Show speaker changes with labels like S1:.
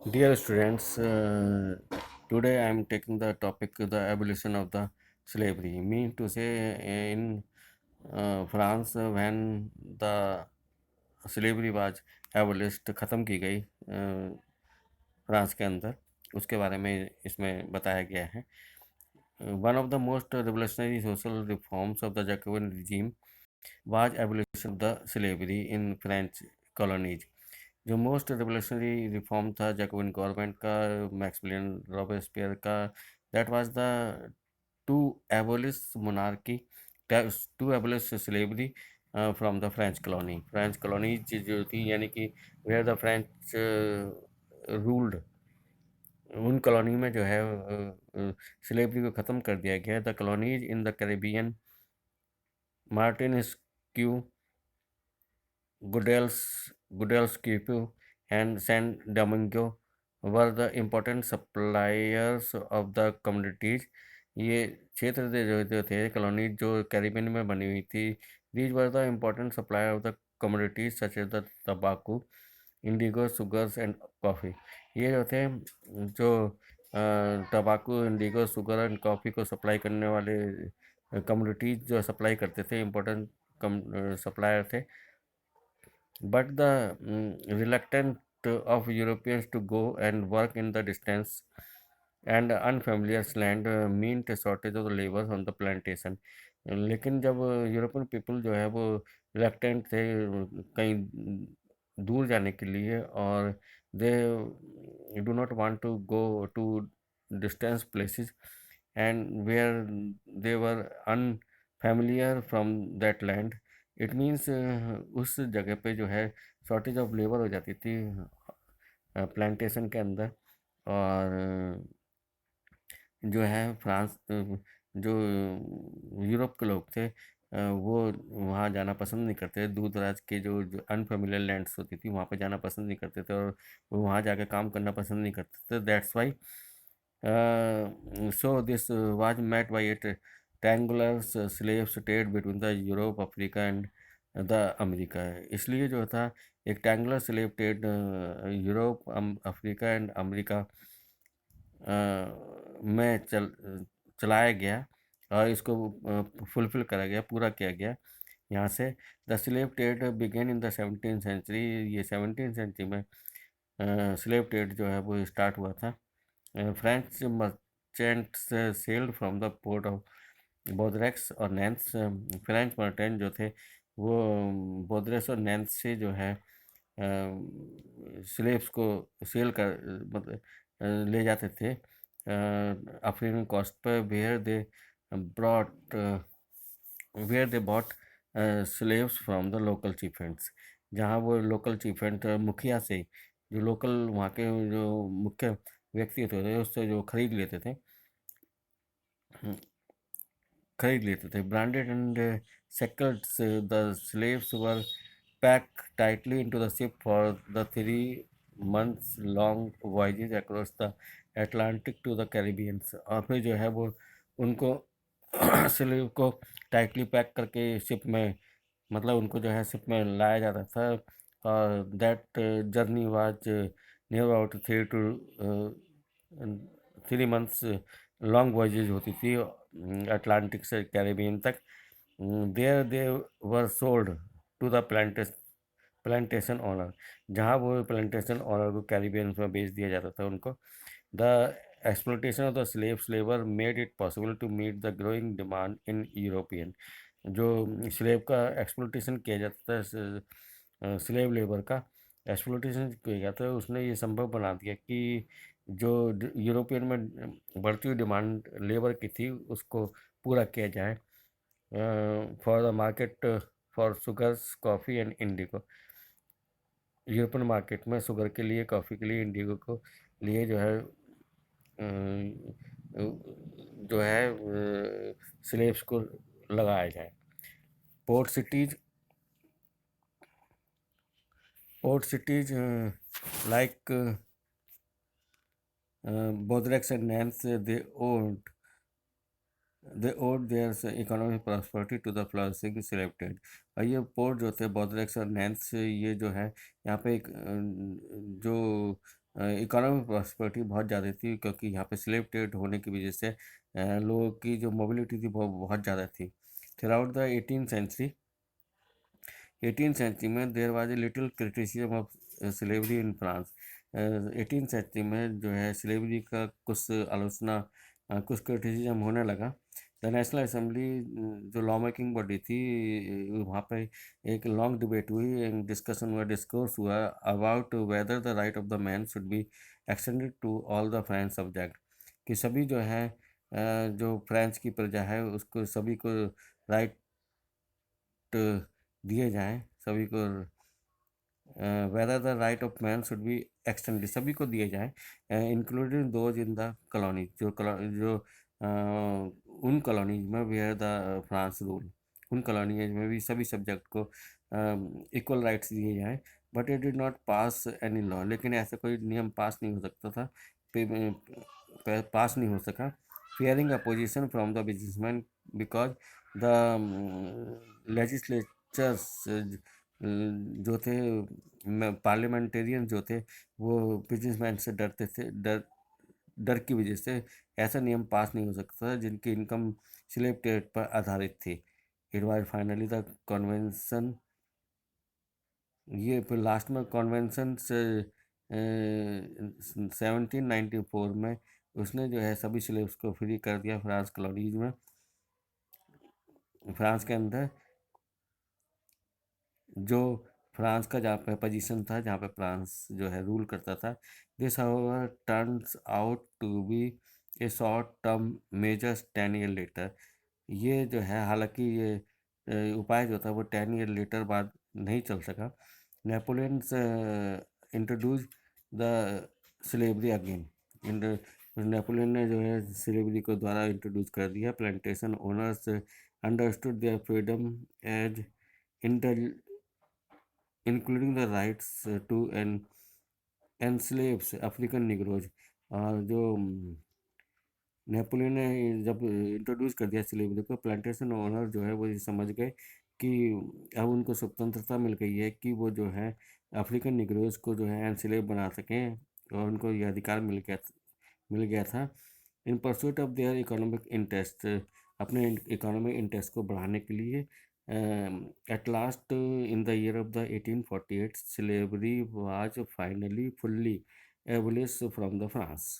S1: Dear students, today I am taking the topic the abolition of the slavery. Mean to say, in France, when the slavery was abolished, ख़त्म की गई France के अंदर, उसके बारे में इसमें बताया गया है. One of the most revolutionary social reforms of the Jacobin regime was abolition of the slavery in French colonies. जो मोस्ट रेवोल्यूशनरी रिफॉर्म था जैकोबिन गवर्नमेंट का, मैक्सिमिलियन रॉबेस्पियर का, that was the to abolish monarchy, to abolish slavery from the French colony जो थी, यानी कि where the French ruled, उन colony में जो है स्लेवरी को ख़त्म कर दिया गया. The colonies in the Caribbean, Martinique, Guadalquivir and San Domingo were the important suppliers of the communities. ये क्षेत्र जो थे कॉलोनी जो कैरिबियन में बनी हुई थी, these were the important supplier of the commodities such as the tobacco, Indigo, sugars and coffee. ये जो थे जो टबाको, इंडिगो, शुगर एंड कॉफ़ी को सप्लाई करने वाले कम्युनिटीज जो सप्लाई करते थे, इम्पोर्टेंट सप्लायर थे. But the reluctance of Europeans to go and work in the distance and unfamiliar land meant a shortage of the labor on the plantation. लेकिन जब European people जो है वो रिलक्टेंट थे कहीं दूर जाने के लिए, और they do not want to go to distance places and where they were unfamiliar from that land, it means उस जगह पे जो है शॉर्टेज ऑफ लेबर हो जाती थी प्लांटेशन के अंदर. और जो है फ्रांस जो यूरोप के लोग थे वो वहाँ जाना पसंद नहीं करते. दूर दराज के जो अनफेमिलियर लैंड्स होती थी वहाँ पे जाना पसंद नहीं करते थे, और वो वहाँ जाकर काम करना पसंद नहीं करते थे. That's why so this was met by a triangular slave state between the Europe, Africa and the America. इसलिए जो था एक triangular slave state Europe, Africa and America में चलाया गया, और इसको फुलफिल करा गया, पूरा किया गया. यहाँ से the slave trade began in the 17th century. ये 17th सेंचुरी में स्लेव ट्रेड जो है वो स्टार्ट हुआ था. French merchants sold from the port of Bordeaux और नैन्स. फ्रेंच मर्चेंट जो थे वो बोदरेक्स और नैन्स से जो है स्लेव्स को सेल कर मतलब ले जाते थे अफ्रीकन कॉस्ट पर, brought where they bought slaves from the local chieftains. जहाँ वो लोकल चीफेंट मुखिया से, जो लोकल वहाँ के जो मुख्य व्यक्ति होते थे उससे जो खरीद लेते थे. Branded and shackled the slaves were packed tightly into the ship for the 3 months long voyages across the Atlantic to the Caribbeans. और फिर जो है वो उनको स्लेव को टाइटली पैक करके शिप में, मतलब उनको जो है शिप में लाया जाता था. और that journey was near about 3 months long voyages होती थी अटलांटिक से कैरिबियन तक. There they were sold to the plantation owner. जहाँ वो प्लांटेशन ओनर को कैरिबियन में बेच दिया जाता था उनको. The exploitation of the slaves labour made it possible to meet the growing demand in European. जो स्लेव का एक्सप्लोटेशन किया जाता था, स्लेव लेबर का एक्सप्लोटेशन किया जाता है, उसने ये संभव बना दिया कि जो यूरोपियन में बढ़ती हुई डिमांड लेबर की थी उसको पूरा किया जाए. For the market for sugars, coffee and Indigo. European market में शुगर के लिए, कॉफ़ी के लिए, इंडिगो को लिए जो है स्लेब्स को लगाया जाए. Port cities like Bodrex and Nance, they owed their economic prosperity to the flourishing slave trade. और ये पोर्ट जो थे बोदरेक्स और नैन्स, ये जो है यहाँ पे एक जो इकोनॉमिक प्रॉस्पेरिटी बहुत ज़्यादा थी, क्योंकि यहाँ पे स्लेव ट्रेड होने की वजह से लोगों की जो मोबिलिटी थी वो बहुत ज़्यादा थी। थ्रू द 18th century में there was a little criticism of slavery in France. 18th century में जो है स्लेवरी का कुछ आलोचना, कुछ क्रिटिसिज्म होने लगा। द नेशनल असेंबली, जो लॉ मेकिंग बॉडी थी, वहाँ पे एक लॉन्ग डिबेट हुई, डिस्कशन हुआ, डिस्कोर्स हुआ about whether the right of the man should be extended to all the French subject, कि सभी जो है जो फ्रेंच की प्रजा है उसको सभी को राइट दिए जाएं, सभी को weather the right of man should be extended, सभी को दिए जाएं, including those in the colony, जो उन कॉलोनीज में वेयर द फ्रांस रूल, उन कॉलोनीज में भी सभी सब्जेक्ट को इक्वल राइट्स दिए जाएं। But it did not pass any law, लेकिन ऐसा कोई नियम पास नहीं हो सकता था, पास नहीं हो सका, fearing opposition from the businessmen, because the legislatures जो थे, पार्लियामेंटेरियन जो थे, वो बिजनेसमैन से डरते थे, डर की वजह से ऐसा नियम पास नहीं हो सकता था जिनकी इनकम स्लेव ट्रेड पर आधारित थी। It was finally the convention, ये फिर लास्ट में कन्वेंशन से 1794 में उसने जो है सभी स्लेव्स को फ्री कर दिया फ्रांस कॉलोनीज में, फ्रांस के अंदर, जो फ्रांस का जहाँ पे पोजीशन था, जहाँ पे फ्रांस जो है रूल करता था। This however turns out to be a short term measures 10 year later. ये जो है, हालांकि ये उपाय जो था वो 10 ईयर लेटर बाद नहीं चल सका। Napoleon introduce the slavery again, Napoleon ने जो है स्लेवरी को द्वारा इंट्रोड्यूस कर दिया। Plantation owners understood their freedom as including the rights to enslave African negroes. और जो नेपोलियन ने जब इंट्रोड्यूस कर दिया स्लेवरी को, प्लांटेशन ओनर जो है वो ये समझ गए कि अब उनको स्वतंत्रता मिल गई है कि वो जो है अफ्रीकन निग्रोज को जो है एनस्लेव बना सकें, और उनको ये अधिकार मिल गया था। इन pursuit of their economic interest, अपने इकोनॉमिक इंटरेस्ट को बढ़ाने के लिए, at last in the year of the 1848 slavery was finally fully abolish from the France.